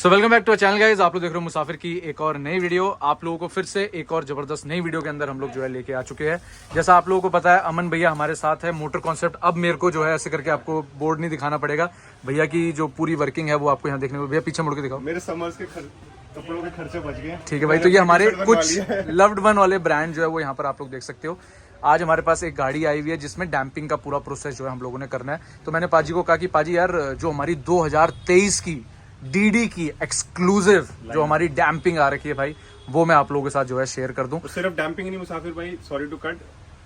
So welcome back to our channel guys. आप लोग देख रहे हो मुसाफिर की एक और नई वीडियो। आप लोगों को फिर से एक और जबरदस्त नई वीडियो के अंदर हम लोग जो है लेके आ चुके हैं। जैसा आप लोगों को पता है, अमन भैया हमारे साथ है। मोटर कॉन्सेप्ट, अब मेरे को जो है ऐसे करके आपको बोर्ड नहीं दिखाना पड़ेगा, भैया की जो पूरी वर्किंग है वो आपको यहाँ देखने को। भैया पीछे मुड़ के दिखाओ। मेरे समर्स के कपड़ों के खर्चे बच गए। ठीक है भाई, तो ये हमारे कुछ लव्ड वन वाले ब्रांड जो है वो यहाँ पर आप लोग देख सकते हो। आज हमारे पास एक गाड़ी आई हुई है जिसमें डैम्पिंग का पूरा प्रोसेस जो है हम लोगों ने करना है। तो मैंने पाजी को कहा कि पाजी यार, जो हमारी 2023 की डीडी की एक्सक्लूसिव जो हमारी डैम्पिंग आ रखी है भाई, वो मैं आप लोगों के साथ जो है शेयर कर दूं। तो सिर्फ डैम्पिंग नहीं मुसाफिर भाई, सॉरी टू कट,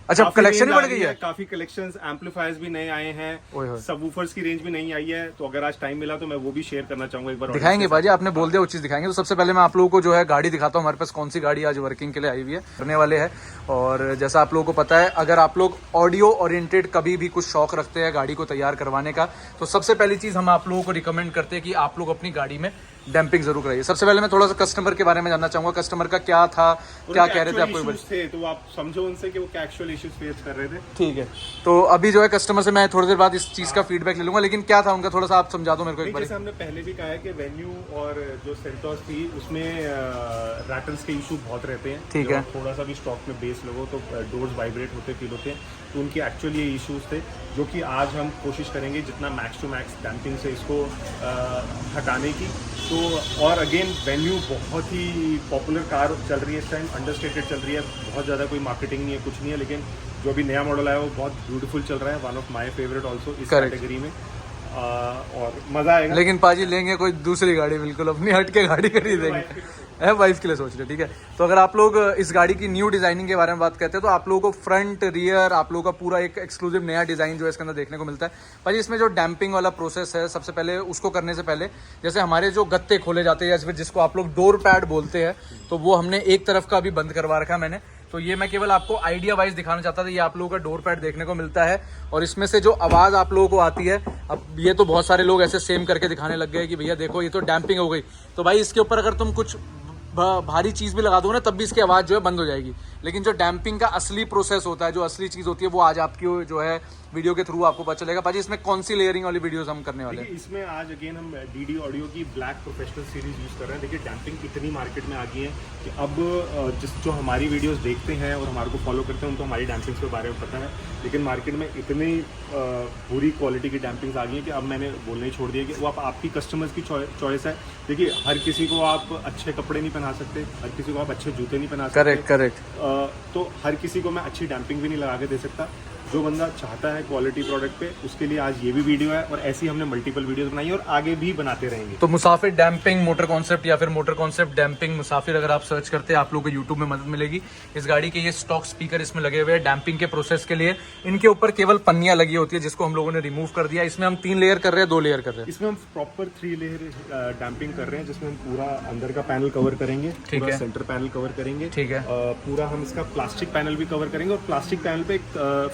अच्छा कलेक्शन भी बढ़ गई है, काफी कलेक्शंस, एम्पलीफायर्स भी नए आए हैं, सबवूफर्स की रेंज भी नई आई है। तो अगर आज टाइम मिला तो मैं वो भी शेयर करना चाहूंगा एक बार। दिखाएंगे भाजी, आपने बोल दिया वो चीज दिखाएंगे। तो सबसे पहले मैं आप लोगों को जो है गाड़ी दिखाता हूँ, हमारे पास कौन सी गाड़ी आज वर्किंग के लिए आई हुई है, करने वाले हैं। और जैसा आप लोगों को पता है, अगर आप लोग ऑडियो ओरिएंटेड कभी भी कुछ शौक रखते हैं गाड़ी को तैयार करवाने का, तो सबसे पहली चीज हम आप लोगों को रिकमेंड करते हैं कि आप लोग अपनी गाड़ी में डैम्पिंग जरूर कराइए। सबसे पहले मैं थोड़ा सा कस्टमर के बारे में जानना चाहूंगा, कस्टमर का क्या था, क्या कह रहे थे आपको थे, तो आप समझो उनसे कि वो क्या एक्चुअल इश्यूज फेस कर रहे थे। ठीक है, तो अभी जो है कस्टमर से मैं थोड़ी देर बाद इस चीज का फीडबैक ले लूंगा, लेकिन क्या था उनका थोड़ा सा आप समझा दो मेरे को एक बार। जैसे हमने पहले भी कहा है कि वेन्यू और जो सेल्टॉस थी उसमें रैटल्स के इशू बहुत रहते हैं। ठीक है, थोड़ा सा भी स्टॉक में बेस लगो तो डोर्स वाइब्रेट होते फील होते हैं, तो उनके एक्चुअली ये इश्यूज थे, जो कि आज हम कोशिश करेंगे जितना मैक्स टू मैक्स डैम्पिंग से इसको हटाने की। तो और अगेन वेन्यू बहुत ही पॉपुलर कार चल रही है इस टाइम, अंडरस्टेटेड चल रही है, बहुत ज़्यादा कोई मार्केटिंग नहीं है, कुछ नहीं है, लेकिन जो अभी नया मॉडल आया वो बहुत ब्यूटीफुल चल रहा है। One of my favourite also इस कैटेगरी में, और मजा आएगा। लेकिन पाजी लेंगे कोई दूसरी गाड़ी, बिल्कुल अपनी हट के गाड़ी खरीदेंगे, है वाइफ के लिए सोच रहे। ठीक है, तो अगर आप लोग इस गाड़ी की न्यू डिजाइनिंग के बारे में बात करते हैं, तो आप लोगों को फ्रंट रियर आप लोगों का पूरा एक एक्सक्लूसिव नया डिजाइन जो है इसके अंदर देखने को मिलता है। भाई इसमें जो डैम्पिंग वाला प्रोसेस है, सबसे पहले उसको करने से पहले जैसे हमारे जो गत्ते खोले जाते हैं या फिर जिसको आप लोग डोर पैड बोलते हैं, तो वो हमने एक तरफ का अभी बंद करवा रखा है मैंने। तो ये मैं केवल आपको आइडिया वाइज दिखाना चाहता था। ये आप लोगों का डोर पैड देखने को मिलता है, और इसमें से जो आवाज़ आप लोगों को आती है, अब ये तो बहुत सारे लोग ऐसे सेम करके दिखाने लग गए कि भैया देखो ये तो डैम्पिंग हो गई। तो भाई इसके ऊपर अगर तुम कुछ भारी चीज़ भी लगा दो ना, तब भी इसकी आवाज़ जो है बंद हो जाएगी। लेकिन जो डैम्पिंग का असली प्रोसेस होता है, जो असली चीज़ होती है, वो आज आपकी जो है वीडियो के थ्रू आपको पता चलेगा। पाजी इसमें कौन सी लेयरिंग वाली वीडियोस हम करने वाले हैं? इसमें आज अगेन हम डीडी ऑडियो की ब्लैक प्रोफेशनल सीरीज यूज कर रहे हैं। देखिए डैम्पिंग इतनी मार्केट में आ गई है कि अब जो हमारी वीडियोस देखते हैं और हमारे को फॉलो करते हैं उनको हमारी डैम्पिंग के बारे में पता है, लेकिन मार्केट में इतनी बुरी क्वालिटी की डैम्पिंग्स आ गई है कि अब मैंने बोलना ही छोड़ दिया कि वो आपकी कस्टमर्स की चॉइस है। देखिए हर किसी को आप अच्छे कपड़े नहीं पहना सकते, हर किसी को आप अच्छे जूते नहीं पहना सकते। करेक्ट। तो हर किसी को मैं अच्छी डैम्पिंग भी नहीं लगा के दे सकता। जो बंदा चाहता है क्वालिटी प्रोडक्ट पे, उसके लिए आज ये भी वीडियो है, और ऐसी हमने मल्टीपल वीडियोस बनाई और आगे भी बनाते रहेंगे। तो मुसाफिर डैम्पिंग मोटर कॉन्सेप्ट या फिर मोटर कॉन्सेप्ट डैम्पिंग मुसाफिर अगर आप सर्च करते हैं, आप लोगों को यूट्यूब में मदद मिलेगी। इस गाड़ी के ये स्टॉक स्पीकर इसमें लगे हुए हैं डैम्पिंग के प्रोसेस के लिए। इनके ऊपर केवल पन्नियां लगी होती है, जिसको हम लोगों ने रिमूव कर दिया। इसमें हम 3 लेयर कर रहे हैं, 2 लेयर कर रहे हैं। इसमें हम प्रॉपर 3 लेयर डैम्पिंग कर रहे हैं, जिसमें हम पूरा अंदर का पैनल कवर करेंगे, ठीक है, सेंटर पैनल कवर करेंगे, ठीक है, पूरा हम इसका प्लास्टिक पैनल भी कवर करेंगे, और प्लास्टिक पैनल पे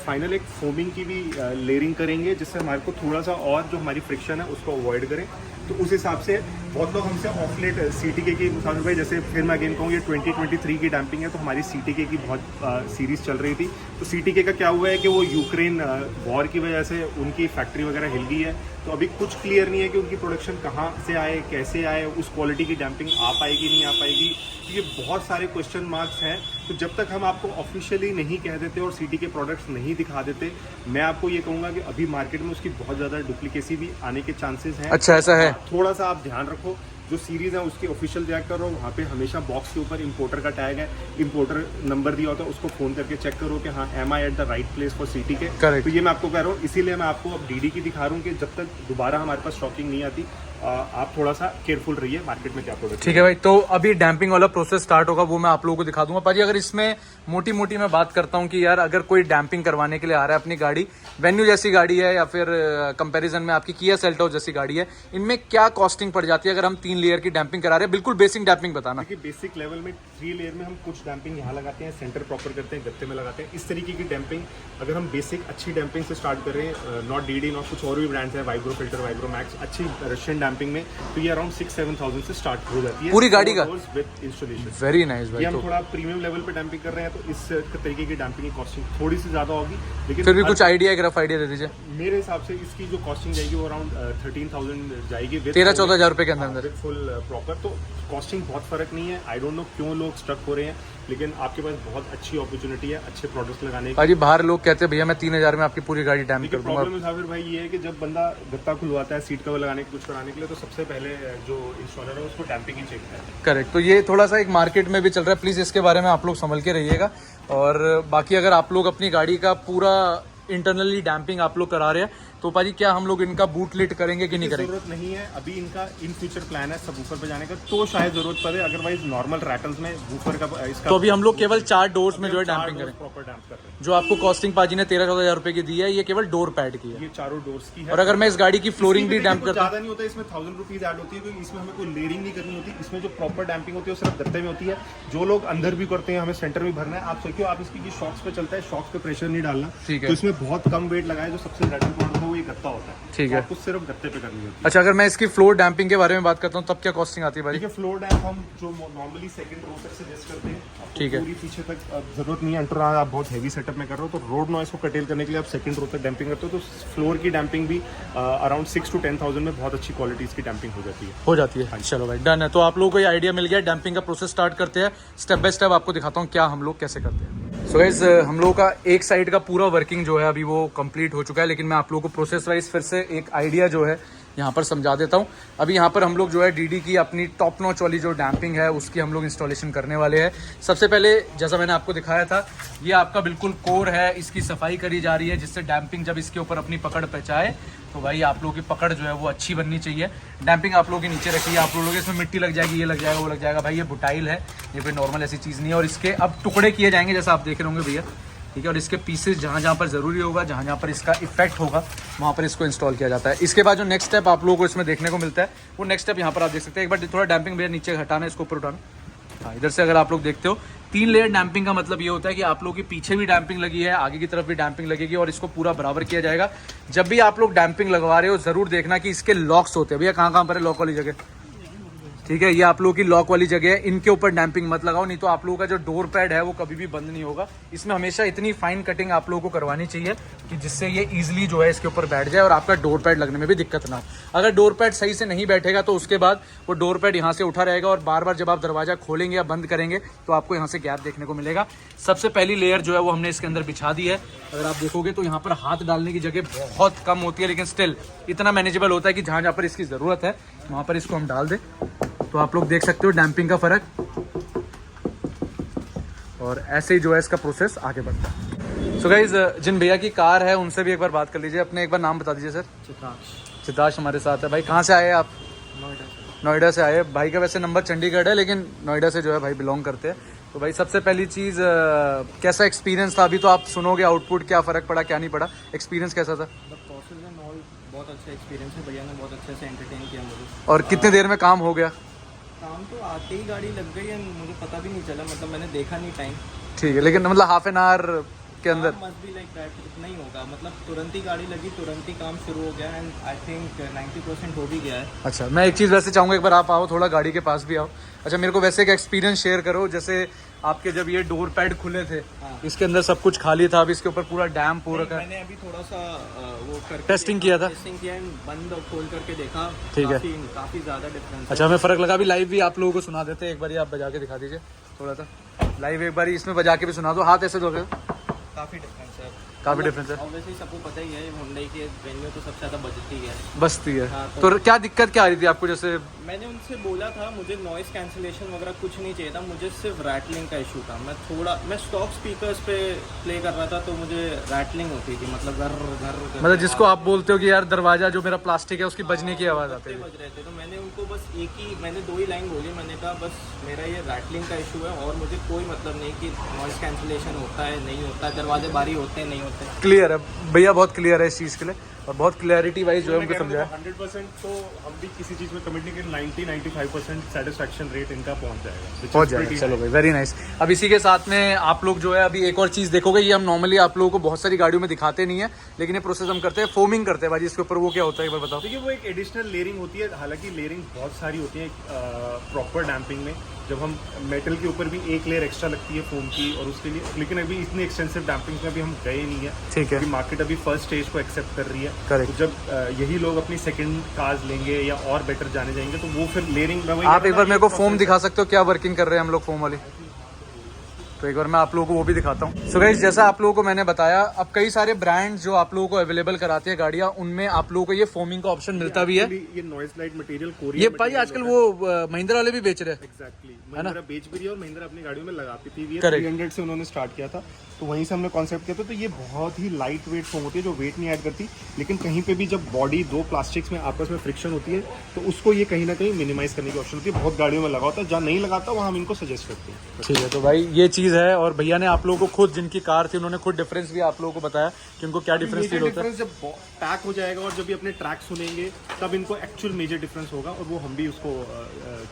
फाइनल एक फोमिंग की भी लेयरिंग करेंगे, जिससे हमारे को थोड़ा सा और जो हमारी फ्रिक्शन है उसको अवॉइड करें। तो उस हिसाब से बहुत लोग हमसे ऑफ लेट सीटीके की, मुसाफिर भाई जैसे फिर मैं अगेन कहूँ ये 2023 की डैम्पिंग है, तो हमारी सीटीके की बहुत सीरीज चल रही थी। तो सीटीके का क्या हुआ है कि वो यूक्रेन वॉर की वजह से उनकी फैक्ट्री वगैरह हिल गई है, तो अभी कुछ क्लियर नहीं है कि उनकी प्रोडक्शन कहाँ से आए, कैसे आए, उस क्वालिटी की डैम्पिंग आ पाएगी नहीं आ पाएगी। तो ये बहुत सारे क्वेश्चन मार्क्स हैं। तो जब तक हम आपको ऑफिशियली नहीं कह देते और सिटी के प्रोडक्ट्स नहीं दिखा देते, मैं आपको ये कहूँगा कि अभी मार्केट में उसकी बहुत ज़्यादा डुप्लीकेसी भी आने के चांसेस हैं। अच्छा ऐसा है, थोड़ा सा आप ध्यान रखो। जो सीरीज़ है उसकी ऑफिशियल चेक करो, वहाँ पे हमेशा बॉक्स के ऊपर इंपोर्टर का टैग है, इंपोर्टर नंबर दिया होता है, उसको फ़ोन करके चेक करो कि हाँ am I at the right place for city के। तो ये मैं आपको कह रहा हूँ, इसीलिए मैं आपको अब डीडी की दिखा रहा हूँ कि जब तक दोबारा हमारे पास स्टॉकिंग नहीं आती, आप थोड़ा सा केयरफुल रहिए मार्केट में क्या प्रोडक्ट। ठीक है भाई, तो अभी डैम्पिंग वाला प्रोसेस स्टार्ट होगा, वो मैं आप लोगों को दिखा दूंगा। पाजी अगर इसमें मोटी मोटी मैं बात करता हूँ कि यार अगर कोई डैम्पिंग करवाने के लिए आ रहा है, अपनी गाड़ी वेन्यू जैसी गाड़ी है या फिर कंपैरिजन में आपकी किया सेल्टॉस जैसी गाड़ी है, इनमें क्या कॉस्टिंग पड़ जाती है अगर हम 3 लेयर की डैम्पिंग करा रहे हैं? बिल्कुल बेसिक डैम्पिंग बताना। देखिए बेसिक लेवल में 3 लेयर में हम कुछ डैम्पिंग यहाँ लगाते हैं, सेंटर प्रॉपर करते हैं, गत्ते में लगाते हैं, इस तरीके की डैम्पिंग। अगर हम बेसिक अच्छी डैम्पिंग से स्टार्ट कर रहे हैं, नॉट डीडी नॉट कुछ और भी ब्रांड्स है, वाइब्रो फिल्टर, वाइब्रो मैक्स, अच्छी रशियन डैम्पिंग में, तो ये अराउंड 6-7,000 से स्टार्ट हो जाती है पूरी गाड़ी का विद इंस्टॉलेशन। वेरी नाइस भाई। ये हम तो थोड़ा प्रीमियम लेवल पे डैम्पिंग कर रहे हैं, तो इस तरीके की डैम्पिंग की कॉस्टिंग थोड़ी सी ज़्यादा होगी, लेकिन फिर भी कुछ आइडिया, एक रफ आइडिया दे दीजिए। मेरे हिसाब से इसकी जो कॉस्टिंग जाएगी वो अराउंड 13,000 जाएगी, 13-14 हज़ार रुपये के अंदर फुल प्रॉपर। तो कॉस्टिंग बहुत फर्क नहीं है। आई डोंट नो क्यों लोग स्टक हो रहे हैं, लेकिन आपके पास बहुत अच्छी अपॉर्चुनिटी है अच्छे प्रोडक्ट्स लगाने की। भाई बाहर लोग कहते हैं भैया मैं 3,000 में आपकी पूरी गाड़ी डैम कर दूंगा। प्रॉब्लम है भाई ये है कि जब बंदा गत्ता खुलवाता है सीट कवर लगाने के कुछ कराने के लिए, तो सबसे पहले जो इंस्टॉलर है उसको डैम्पिंग ही चेक करता है। करेक्ट। तो ये थोड़ा सा एक मार्केट में भी चल रहा है, प्लीज़ इसके बारे में आप लोग संभल के रहिएगा। और बाकी अगर आप लोग अपनी गाड़ी का पूरा इंटरनली डैम्पिंग आप लोग करा रहे हैं, तो पाजी क्या हम लोग इनका बूट लिट करेंगे कि नहीं करेंगे? जरूरत नहीं है अभी, इनका इन फ्यूचर प्लान है सबवूफर पे जाने का, तो शायद जरूरत पड़े, अदरवाइज नॉर्मल रैटल्स में वूफर का इसका। तो अभी हम लोग केवल 4 डोर्स में जो है डैम्पिंग करें। प्रॉपर डैम्प कर रहे हैं। जो आपको कॉस्टिंग पाजी ने 13-14 हज़ार रुपये की दी है, ये केवल डोर पैड की है, ये चारों डोर्स की है। और अगर मैं इस गाड़ी की फ्लोरिंग भी डैम्प करता हूँ, ज्यादा नहीं होता, इसमें 1000 रुपीज ऐड होती है, क्योंकि इसमें हमें कोई लेयरिंग नहीं करनी होती। इसमें जो प्रॉपर डैम्पिंग होती है वो सिर्फ गत्ते में होती है। जो लोग अंदर भी करते हैं, हमें सेंटर में भरना है, आप सोचिए आप इसकी शॉक्स पे चलता है, शॉक्स पे प्रेशर नहीं डालना, ठीक है। तो इसमें बहुत कम वेट लगाए, जो सबसे रेडल प्रोडक्ट है वो ये गत्ता होता है, ठीक है। आपको सिर्फ गत्ते पे करनी होती है। अच्छा, अगर मैं इसकी फ्लोर डैम्पिंग के बारे में बात करता हूँ तब क्या कॉस्टिंग आती है भाई? देखिए फ्लोर डैम्प हम जो नॉर्मली सेकंड रो तक सजेस्ट करते हैं, आपको ठीक है। पूरी पीछे तक जरूरत नहीं है एंटर, आप बहुत हेवी सेटअप में कर रहे हो, तो रोड नॉइस को कटेल करने के लिए आप सेकंड रो तक डैम्पिंग करते हो, तो फ्लोर की डैम्पिंग भी अराउंड 6 to 10,000 में बहुत अच्छी क्वालिटीज की डैम्पिंग हो जाती है। चलो भाई डन है। तो आप लोगों को ये आइडिया मिल गया, डैम्पिंग का प्रोसेस स्टार्ट करते हैं। स्टेप बाय स्टेप आपको दिखाता हूँ क्या हम लोग कैसे करते हैं। सो गाइस हम लोगों का एक साइड का पूरा वर्किंग जो है अभी वो कंप्लीट हो चुका है, लेकिन मैं आप लोगों को प्रोसेस वाइज फिर से एक आइडिया जो है यहाँ पर समझा देता हूँ। अभी यहाँ पर हम लोग जो है डीडी की अपनी टॉप नॉच वाली जो डैम्पिंग है उसकी हम लोग इंस्टॉलेशन करने वाले हैं। सबसे पहले जैसा मैंने आपको दिखाया था, ये आपका बिल्कुल कोर है, इसकी सफाई करी जा रही है, जिससे डैम्पिंग जब इसके ऊपर अपनी पकड़ पचाए तो भाई आप लोगों की पकड़ जो है वो अच्छी बननी चाहिए। डैम्पिंग आप लोगों के नीचे रखिए, आप लोगों के इसमें मिट्टी लग जाएगी, ये लग जाएगा, वो लग जाएगा, भाई ये बुटाइल है, ये कोई नॉर्मल ऐसी चीज़ नहीं है। और इसके अब टुकड़े किए जाएंगे जैसा आप देख रहे होंगे भैया, ठीक है। और इसके पीसेस जहाँ जहाँ पर ज़रूरी होगा, जहाँ जहाँ पर इसका इफेक्ट होगा, वहाँ पर इसको इंस्टॉल किया जाता है। इसके बाद जो नेक्स्ट स्टेप आप लोगों को इसमें देखने को मिलता है, वो नेक्स्ट स्टेप यहाँ पर आप देख सकते हैं। एक बार थोड़ा डैम्पिंग भैया नीचे हटाना, इसको ऊपर उठाना। हाँ, इधर से अगर आप लोग देखते हो 3 लेयर डैम्पिंग का मतलब ये होता है कि आप लोगों के पीछे भी डैम्पिंग लगी है, आगे की तरफ भी डैम्पिंग लगेगी, और इसको पूरा बराबर किया जाएगा। जब भी आप लोग डैम्पिंग लगवा रहे हो ज़रूर देखना कि इसके लॉक्स होते हैं। भैया कहाँ पर है लॉक वाली जगह? ठीक है, ये आप लोगों की लॉक वाली जगह है, इनके ऊपर डैम्पिंग मत लगाओ, नहीं तो आप लोगों का जो डोर पैड है वो कभी भी बंद नहीं होगा। इसमें हमेशा इतनी फाइन कटिंग आप लोगों को करवानी चाहिए कि जिससे ये इजीली जो है इसके ऊपर बैठ जाए और आपका डोर पैड लगने में भी दिक्कत ना हो। अगर डोर पैड सही से नहीं बैठेगा तो उसके बाद वो डोर पैड यहाँ से उठा रहेगा, और बार बार जब आप दरवाजा खोलेंगे या बंद करेंगे तो आपको यहाँ से गैप देखने को मिलेगा। सबसे पहली लेयर जो है वो हमने इसके अंदर बिछा दी है। अगर आप देखोगे तो यहाँ पर हाथ डालने की जगह बहुत कम होती है, लेकिन स्टिल इतना मैनेजेबल होता है कि जहाँ जहाँ पर इसकी ज़रूरत है वहाँ पर इसको हम डाल दें। तो आप लोग देख सकते हो डैम्पिंग का फ़र्क, और ऐसे ही जो है इसका प्रोसेस आगे बढ़ता है। सो गाइज जिन भैया की कार है उनसे भी एक बार बात कर लीजिए। अपने एक बार नाम बता दीजिए सर। चित्राश हमारे साथ है। भाई कहाँ से आए आप? नोएडा से आए। भाई का वैसे नंबर चंडीगढ़ है, लेकिन नोएडा से जो है भाई बिलोंग करते हैं। तो भाई सबसे पहली चीज़ कैसा एक्सपीरियंस था? अभी तो आप सुनोगे आउटपुट, क्या फ़र्क पड़ा क्या नहीं पड़ा, एक्सपीरियंस कैसा था? बहुत अच्छा एक्सपीरियंस है, भैया ने बहुत अच्छे से एंटरटेन किया मुझे। और कितने देर में काम हो गया? काम तो आते ही गाड़ी लग गई है, मुझे पता भी नहीं चला, मतलब मैंने देखा नहीं टाइम। ठीक है, लेकिन मतलब हाफ एन आवर के अंदर मस्ट बी लाइक दैट, इतना ही होगा, मतलब तुरंत ही गाड़ी लगी, तुरंत ही काम शुरू हो गया, एंड आई थिंक 90% हो भी गया है। अच्छा, मैं एक चीज़ वैसे चाहूँगा, एक बार आप आओ थोड़ा गाड़ी के पास भी आओ। अच्छा, मेरे को वैसे एक एक्सपीरियंस शेयर करो। जैसे आपके जब ये डोर पैड खुले थे, हाँ। इसके अंदर सब कुछ खाली था, अब इसके ऊपर पूरा डैम्प हो रखा है। मैंने अभी थोड़ा सा वो करके टेस्टिंग किया था, टेस्टिंग किया, बंद और खोल करके देखा। ठीक है, काफ़ी ज़्यादा डिफरेंस। अच्छा, हमें फ़र्क लगा। अभी लाइव भी आप लोगों को सुना देते हैं, एक बार आप बजा के दिखा दीजिए थोड़ा सा लाइव, एक बार इसमें बजा के भी सुना दो। हाथ ऐसे दोगे? काफ़ी डिफरेंस है, काफ़ी डिफरेंस है। ऑब्वियसली सबको पता ही है हुंडई के वेन्यू तो सबसे ज़्यादा बजती है, बचती है। हाँ, तो क्या दिक्कत क्या आ रही थी आपको? जैसे मैंने उनसे बोला था मुझे नॉइस कैंसिलेशन वगैरह कुछ नहीं चाहिए था, मुझे सिर्फ रैटलिंग का इशू था। मैं स्टॉक स्पीकर्स पे प्ले कर रहा था तो मुझे रैटलिंग होती थी, मतलब घर घर मतलब जिसको आप बोलते हो कि यार दरवाजा जो मेरा प्लास्टिक है उसकी बजने की आवाज़ आती है, बज रहे थे। तो मैंने उनको बस मैंने 2 ही लाइन बोली, मैंने कहा बस मेरा ये रैटलिंग का इशू है, और मुझे कोई मतलब नहीं कि नॉइस कैंसिलेशन होता है नहीं होता है, दरवाजे बारी होते हैं नहीं होते, सकते हैं। क्लियर है भैया, बहुत क्लियर है इस चीज़ के लिए और बहुत क्लैरिटी वाइज जो है उनको समझाया। 100% तो हम भी किसी चीज में कमिट नहीं करें, 90-95% सेटिस्फेक्शन रेट इनका पहुंच जाएगा। चलो भाई, वेरी नाइस। अब इसी के साथ में आप लोग जो है अभी एक और चीज़ देखोगे, ये हम नॉर्मली आप लोगों को बहुत सारी गाड़ियों में दिखाते नहीं है, लेकिन ये प्रोसेस हम करते हैं, फोमिंग करते हैं भाई इसके ऊपर। वो क्या होता है एक बार बताओ। देखिए वो एक एडिशनल लेयरिंग होती है, हालांकि लेयरिंग बहुत सारी होती है प्रॉपर डैम्पिंग में। जब हम मेटल के ऊपर भी एक लेयर एक्स्ट्रा लगती है फोम की और उसके लिए, लेकिन अभी इतनी एक्सटेंसिव डैम्पिंग में अभी हम गए नहीं है, ठीक है। क्योंकि मार्केट अभी फर्स्ट स्टेज को एक्सेप्ट कर रही है। Correct. तो जब यही लोग अपनी सेकंड कार्स लेंगे या और बेटर जाने जाएंगे तो वो फिर लेयरिंग में आप एक बार मेरे को फोम दिखा सकते हो, क्या वर्किंग कर रहे हैं हम लोग फोम वाली? तो एक बार मैं आप लोगों को वो भी दिखाता हूँ। सो गाइस, जैसा आप लोगों को मैंने बताया, अब कई सारे ब्रांड जो आप लोगों को अवेलेबल कराते हैं गाड़ियाँ, उनमें आप लोगों को ये फोमिंग का ऑप्शन मिलता भी है। ये नॉइज लाइट मटेरियल कोरियन ये भाई आजकल वो महिंद्रा वाले भी बेच रहे हैं। एग्जैक्टली, महिंद्रा बेच भी रही है और महिंद्रा अपनी गाड़ियों में लगाती थी। Correct. 300 से उन्होंने स्टार्ट किया था, तो वहीं से हमने कॉन्सेप्ट किया था। तो ये बहुत ही लाइट वेट फोम होती है जो वेट नहीं ऐड करती, लेकिन कहीं पे भी जब बॉडी दो प्लास्टिक्स में आपस में फ्रिक्शन होती है तो उसको ये कहीं ना कहीं मिनिमाइज करने की ऑप्शन होती है। बहुत गाड़ियों में लगा होता है, जहाँ नहीं लगाता वहाँ हम इनको सजेस्ट करते हैं। ठीक है, तो भाई ये चीज़ है। और भैया ने आप लोगों को खुद, जिनकी कार थी, उन्होंने खुद डिफरेंस भी आप लोगों को बताया कि उनको क्या डिफरेंस फील होता है। जब टैग हो जाएगा और जब भी अपने ट्रैक सुनेंगे तब इनको एक्चुअल मेजर डिफरेंस होगा और वो हम भी उसको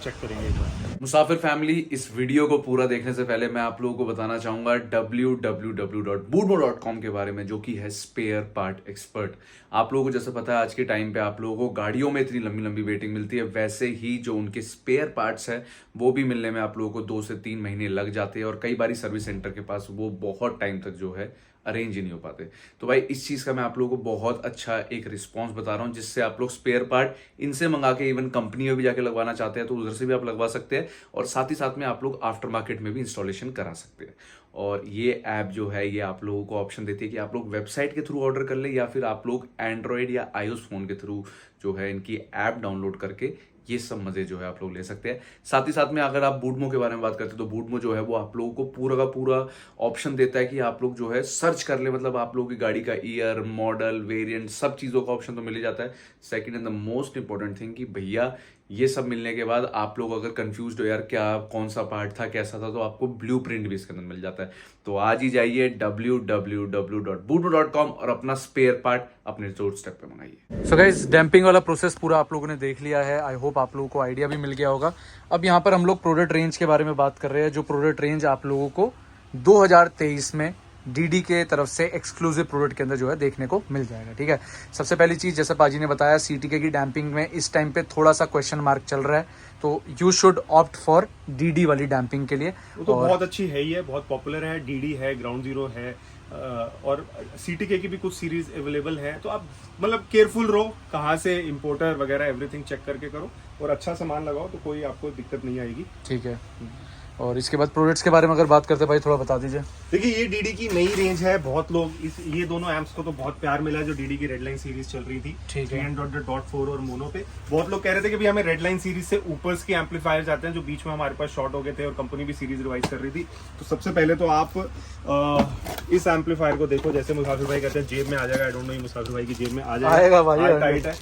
चेक करेंगे एक बार। मुसाफिर फैमिली, इस वीडियो को पूरा देखने से पहले मैं आप लोगों को बताना चाहूंगा www.boodmo.com के बारे में, जो कि है स्पेयर पार्ट एक्सपर्ट। आप लोगों को जैसे पता है आज के टाइम पे आप लोगों को गाड़ियों में इतनी लंबी लंबी वेटिंग मिलती है, वैसे ही जो उनके स्पेयर पार्ट्स है वो भी मिलने में आप लोगों को 2 से 3 महीने लग जाते हैं और कई बारी सर्विस सेंटर के पास वो बहुत टाइम तक जो है अरेंज ही नहीं हो पाते। तो भाई इस चीज़ का मैं आप लोगों को बहुत अच्छा एक रिस्पांस बता रहा हूँ, जिससे आप लोग स्पेयर पार्ट इनसे मंगा के इवन कंपनी में भी जाके लगवाना चाहते हैं तो उधर से भी आप लगवा सकते हैं और साथ ही साथ में आप लोग आफ्टर मार्केट में भी इंस्टॉलेशन करा सकते हैं। और ये ऐप जो है ये आप लोगों को ऑप्शन देती है कि आप लोग वेबसाइट के थ्रू ऑर्डर कर ले या फिर आप लोग एंड्रॉयड या iOS फोन के थ्रू जो है इनकी ऐप डाउनलोड करके ये सब मजे जो है आप लोग ले सकते हैं। साथ ही साथ में अगर आप बूडमो के बारे में बात करते हैं तो बूडमो जो है वो आप लोगों को पूरा का पूरा ऑप्शन देता है कि आप लोग जो है सर्च कर ले, मतलब आप लोगों की गाड़ी का ईयर, मॉडल, वेरिएंट, सब चीज़ों का ऑप्शन तो मिल ही जाता है। Second and the most important thing कि भैया ये सब मिलने के बाद आप लोग अगर कंफ्यूज्ड हो यार क्या कौन सा पार्ट था कैसा था, तो आपको ब्लूप्रिंट भी इसके अंदर मिल जाता है। तो आज ही जाइए www.boodmo.com और अपना स्पेयर पार्ट अपने डोर स्टेप पे मंगाइए। सो गाइस, डैम्पिंग वाला प्रोसेस पूरा आप लोगों ने देख लिया है। आई होप आप लोगों को आइडिया भी मिल गया होगा। अब यहाँ पर हम लोग प्रोडक्ट रेंज के बारे में बात कर रहे हैं, जो प्रोडक्ट रेंज आप लोगों को 2023 में डीडी के तरफ से एक्सक्लूसिव प्रोडक्ट के अंदर जो है देखने को मिल जाएगा। ठीक है, सबसे पहली चीज़ जैसे पाजी ने बताया, CTK की डैम्पिंग में इस टाइम पे थोड़ा सा क्वेश्चन मार्क चल रहा है, तो you should opt for DD वाली डैम्पिंग के लिए। वो तो बहुत अच्छी है ही है, बहुत पॉपुलर है। डीडी है, ग्राउंड जीरो है और CTK की भी कुछ सीरीज अवेलेबल है। तो आप मतलब केयरफुल रहो, कहाँ से इंपोर्टर वगैरह एवरीथिंग चेक करके करो और अच्छा सामान लगाओ तो कोई आपको दिक्कत नहीं आएगी। ठीक है, और इसके बाद प्रोडक्ट्स के बारे में अगर बात करते हैं भाई, थोड़ा बता दीजिए। देखिए ये डीडी की नई रेंज है। बहुत लोग ये दोनों एम्प्स को तो बहुत प्यार मिला है जो डीडी की रेडलाइन सीरीज चल रही थी, ठीक है। 3.4 और मोनो पे। बहुत लोग कह रहे थे कि भी हमें रेडलाइन सीरीज से ऊपर के एम्पलीफायर जाते हैं, जो बीच में हमारे पास शॉर्ट हो गए थे और कंपनी भी सीरीज रिवाइज कर रही थी। तो सबसे पहले तो आप इस एम्पलीफायर को देखो, जैसे मुसाफिर भाई कहते हैं जेब में आ जाएगा। आई डोंट नो मुसाफिर भाई की जेब में आ आएगा भाई, जाएगा, टाइट है।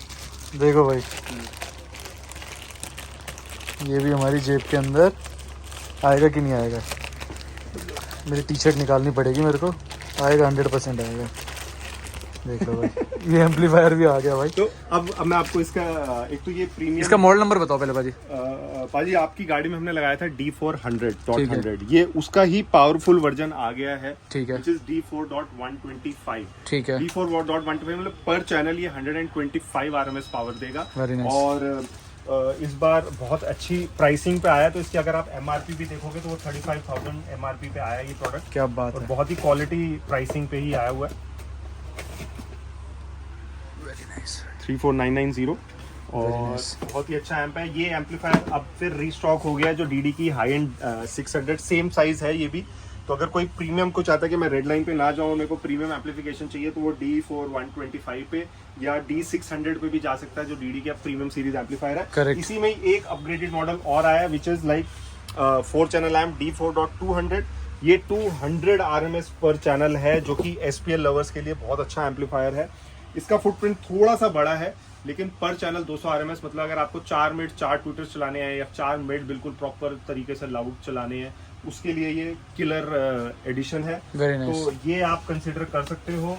देखो भाई, ये भी हमारी जेब के अंदर आएगा कि नहीं आएगा। मेरी टी शर्ट निकालनी पड़ेगी मेरे को, आएगा 100% आएगा। देख लो भाई, ये एम्पलीफायर भी आ गया भाई। तो अब मैं आपको इसका एक तो ये प्रीमियम, इसका मॉडल नंबर बताओ पहले भाजी। पाजी आपकी गाड़ी में हमने लगाया था D400.100, ये उसका ही पावरफुल वर्जन आ गया है, ठीक है, which is D4.125। ठीक है, D4.125 मतलब पर चैनल ये 125 RMS पावर देगा। Very nice। और इस बार बहुत अच्छी प्राइसिंग पे आया, तो इसकी अगर आप MRP भी देखोगे तो वो 35,000 MRP पे आया ये प्रोडक्ट। क्या बात और है, बहुत ही क्वालिटी प्राइसिंग पे ही आया हुआ है। 34990 और बहुत ही अच्छा एम्प है ये। एम्पलीफायर अब फिर रीस्टॉक हो गया, जो डीडी की हाई एंड 600 सेम साइज है ये भी। तो अगर कोई प्रीमियम को चाहता है कि मैं रेड लाइन पे ना जाऊँ, मेरे को प्रीमियम एम्पलीफिकेशन चाहिए, तो वो D4.125 पे या D600 पे भी जा सकता है, जो डीडी की प्रीमियम सीरीज एम्पलीफायर है। Correct। इसी में एक अपग्रेडेड मॉडल और आया which is like 4 channel amp D4.200। ये 200 RMS पर चैनल है, जो कि SPL लवर्स के लिए बहुत अच्छा एम्पलीफायर है। इसका फुटप्रिंट थोड़ा सा बड़ा है, लेकिन पर चैनल 200 RMS, मतलब अगर आपको 4 मिनट 4 ट्विटर्स चलाने हैं या 4 मिनट बिल्कुल प्रॉपर तरीके से लाउड चलाने हैं उसके लिए ये किलर एडिशन है। Very nice. तो ये आप कंसिडर कर सकते हो।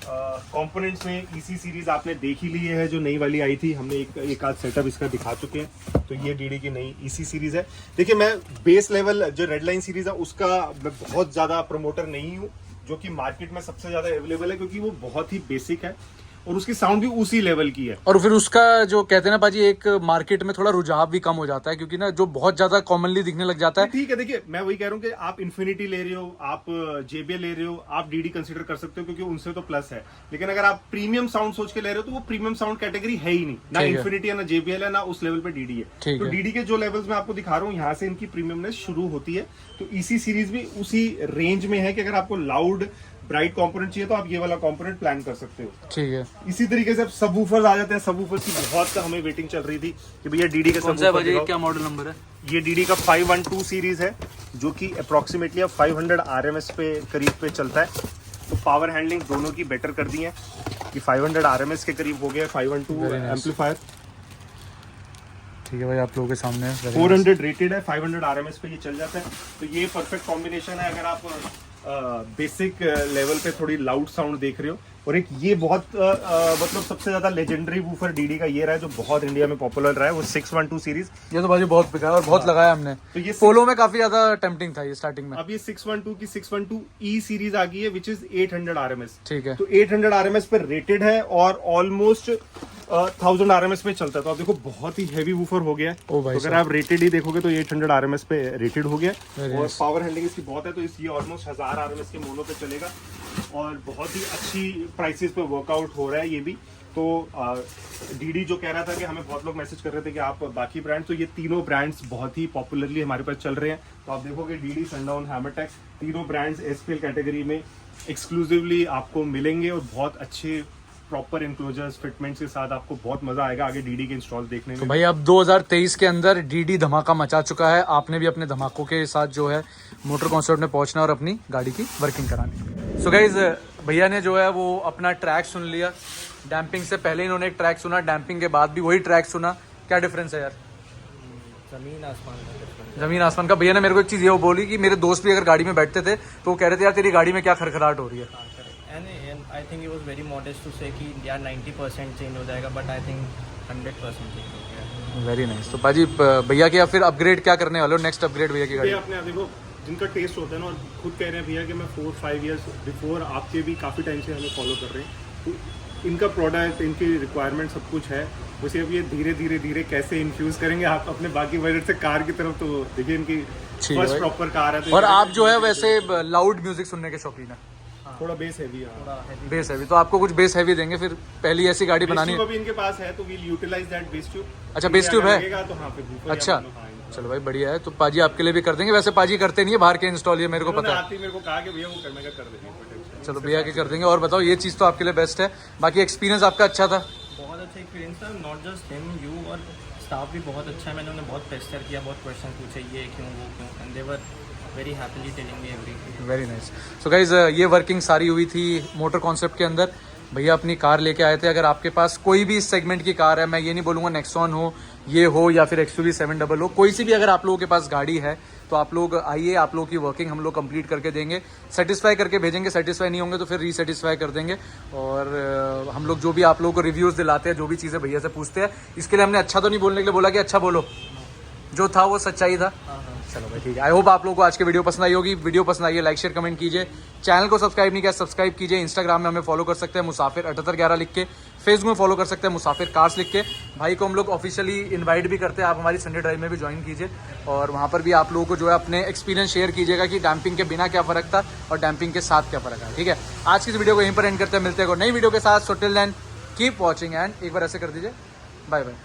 कंपोनेंट्स में EC सीरीज आपने देख ही ली है, जो नई वाली आई थी, हमने एक आध सेटअप इसका दिखा चुके हैं। तो ये DD की नई EC सीरीज है। देखिए, मैं बेस लेवल जो रेडलाइन सीरीज है उसका मैं बहुत ज्यादा प्रमोटर नहीं हूँ, जो कि मार्केट में सबसे ज्यादा अवेलेबल है, क्योंकि वो बहुत ही बेसिक है और उसकी साउंड भी उसी लेवल की है। और फिर उसका जो कहते हैं ना पाजी, एक मार्केट में थोड़ा रुझाव भी कम हो जाता है, क्योंकि ना जो बहुत ज्यादा कॉमनली दिखने लग जाता है। ठीक है, देखिए मैं वही कह रहा हूँ कि आप इन्फिनिटी ले रहे हो, आप JBL ले रहे हो, आप DD कंसीडर कर सकते हो, क्योंकि उनसे तो प्लस है। लेकिन अगर आप प्रीमियम साउंड सोच के ले रहे हो तो वो प्रीमियम साउंड कैटेगरी है ही नहीं, ना ठीक है। इन्फिनिटी है, ना JBL है, ना उस लेवल पे DD है। ठीक तो है। DD के जो लेवल्स मैं आपको दिखा रहा हूँ, यहाँ से इनकी प्रीमियमनेस शुरू होती है। तो EC सीरीज भी उसी रेंज में है कि अगर आपको लाउड ब्राइट कंपोनेंट चाहिए तो आप ये वाला कंपोनेंट प्लान कर सकते हो। ठीक है। इसी तरीके से अब सबवूफर्स आ जाते हैं। सबवूफर्स की बहुत हमें वेटिंग चल रही थी कि भैया DD का सबवूफर दिखाओ। क्या मॉडल नंबर है? ये DD का 512 सीरीज है, जो कि अप्रोक्सीमेटली अब 500 RMS पे करीब पे चलता है। तो पावर हैंडलिंग दोनों की बेटर कर दी है कि 500 RMS के करीब हो गया 512 एम्पलीफायर। ठीक है भाई, आप लोगों के सामने 400 रेटेड है, 500 RMS पे ये चल जाता है। तो ये परफेक्ट कॉम्बिनेशन है अगर आप बेसिक लेवल पे थोड़ी लाउड साउंड देख रहे हो। और एक ये बहुत मतलब सबसे ज्यादा लेजेंडरी वूफर DD का ये रहा है, जो बहुत इंडिया में पॉपुलर रहा है, वो 612 सीरीज। ये तो भाई बहुत बिका है और बहुत लगाया हमने। तो ये पोलो में काफी ज्यादा टेम्पटिंग था ये स्टार्टिंग में। अब ये 612 की 612E सीरीज आ गई है, विच इज 800 RMS। ठीक है। तो 800 RMS पे रेटेड है और ऑलमोस्ट 1000 RMS पे चलता है। तो आप देखो बहुत ही हैवी वूफर हो गया है। ओ भाई तो अगर आप रेटेड ही देखोगे तो 800 RMS पे रेटेड हो गया है। Very और nice. पावर हैंडलिंग इसकी बहुत है, तो ये ऑलमोस्ट 1000 RMS के मोनो पे चलेगा और बहुत ही अच्छी प्राइसेस पे वर्कआउट हो रहा है ये भी। तो DD जो कह रहा था कि हमें बहुत लोग मैसेज कर रहे थे कि आप बाकी ब्रांड्स, तो ये तीनों ब्रांड्स बहुत ही पॉपुलरली हमारे पास चल रहे हैं। तो आप देखोगे DD, सनडाउन, हैमरटेक, तीनों ब्रांड्स SPL कैटेगरी में एक्सक्लूसिवली आपको मिलेंगे और बहुत अच्छे प्रॉपर इनक्लोजर्स फिटमेंट्स के साथ आपको बहुत मजा आएगा आगे DD के इंस्टॉल देखने तो में। भाई अब 2023 के अंदर DD धमाका मचा चुका है। आपने भी अपने धमाकों के साथ जो है मोटर कॉन्सर्ट में पहुंचना और अपनी गाड़ी की वर्किंग करानी। सो गाइज, भैया ने जो है वो अपना ट्रैक सुन लिया। डैम्पिंग से पहले इन्होंने एक ट्रैक सुना, डैम्पिंग के बाद भी वही ट्रैक सुना। क्या डिफरेंस है यार? जमीन आसमान का difference। जमीन आसमान का। भैया ने मेरे को एक चीज़ ये बोली कि मेरे दोस्त भी अगर गाड़ी में बैठते थे तो वो कह रहे थे यार तेरी गाड़ी में क्या खरखराहट हो रही है। And I think it was very modest to say कि यार 90% चेंज हो जाएगा, बट आई थिंक 100% चेंज हो गया। Very nice. तो पाजी भैया के फिर अपग्रेड क्या करने वाले हो? नेक्स्ट अपग्रेड भैया की गाड़ी? ये अपने आप देखो, जिनका टेस्ट होता है ना, और खुद कह रहे हैं भैया कि मैं 4-5 ईयर्स बिफोर आपके भी काफ़ी टाइम से हमें फॉलो कर रहे हैं। तो इनका प्रोडक्ट, इनकी रिक्वायरमेंट सब कुछ है। उसे अब ये धीरे धीरे धीरे कैसे इन्फ्यूज करेंगे आप अपने बाकी बजट से कार की तरफ। तो देखिए इनकी ठीक है फर्स्ट भाई। प्रॉपर कार है। तो और ये आप जो है वैसे लाउड म्यूजिक सुनने के शौकीन है? थोड़ा बेस हैवी है। थोड़ा heavy। बेस हैवी, तो आपको कुछ बेस हैवी देंगे। फिर पहली ऐसी गाड़ी बनानी है। अभी इनके पास है, तो we'll utilise that base tube. अच्छा, बेस ट्यूब है? तो हाँ, फिर ऊपर अच्छा, या मतलब, हाँ, चलो भाई बढ़िया है। तो पाजी आपके लिए भी कर देंगे। वैसे पाजी करते नहीं है बाहर के इंस्टॉल, ये मेरे को उन्होंने पता है। आते ही मेरे को कहा कि भैया वो करने का कर देंगे। चलो भैया के कर देंगे। और बताओ, ये चीज़ तो आपके लिए बेस्ट है। बाकी एक्सपीरियंस आपका अच्छा था? बहुत अच्छा एक्सपीरियंस था। नॉट जस्ट हिम, यू और स्टाफ भी बहुत अच्छा है। मैंने उन्हें बहुत पेस्टर किया, बहुत क्वेश्चन पूछे, ये क्यों वो क्यों, and they were very happily telling me everything. Very nice. So guys, ये वर्किंग सारी हुई थी मोटर कॉन्सेप्ट के अंदर। भैया अपनी कार लेके आए थे। अगर आपके पास कोई भी इस सेगमेंट की कार है, मैं ये नहीं बोलूँगा नेक्सॉन हो, ये हो, या फिर XUV 700 हो, कोई सी भी अगर आप लोगों के पास गाड़ी है तो आप लोग आइए, आप लोगों की वर्किंग हम लोग कंप्लीट करके देंगे, सेटिस्फाई करके भेजेंगे। सेटिस्फाई नहीं होंगे तो फिर रीसेटिस्फाई कर देंगे। और हम लोग जो भी आप लोगों को रिव्यूज़ दिलाते हैं, जो भी चीज़ें भैया से पूछते हैं, इसके लिए हमने अच्छा तो नहीं बोलने के लिए बोला कि अच्छा बोलो, जो था वो सच्चाई था। चलो भाई ठीक है। आई होप आप लोगों को आज की वीडियो पसंद आई होगी। वीडियो पसंद आई है लाइक शेयर कमेंट कीजिए। चैनल को सब्सक्राइब नहीं किया सब्सक्राइब कीजिए। इंस्टाग्राम में हमें फॉलो कर सकते हैं मुसाफिर 7811 लिख के। फेसबुक में फॉलो कर सकते हैं मुसाफिर कार्स लिख के। भाई को हम लोग ऑफिशियली इनवाइट भी करते हैं, आप हमारी संडे ड्राइव में भी ज्वाइन कीजिए और वहाँ पर भी आप लोगों को जो है अपने एक्सपीरियंस शेयर कीजिएगा कि डैम्पिंग के बिना क्या फ़र्क था और डैम्पिंग के साथ क्या फ़र्क है। ठीक है, आज की इस वीडियो को यहीं पर एंड करते हैं। मिलते हैं नई वीडियो के साथ। So till then keep watching and एक बार ऐसे कर दीजिए, बाय बाय।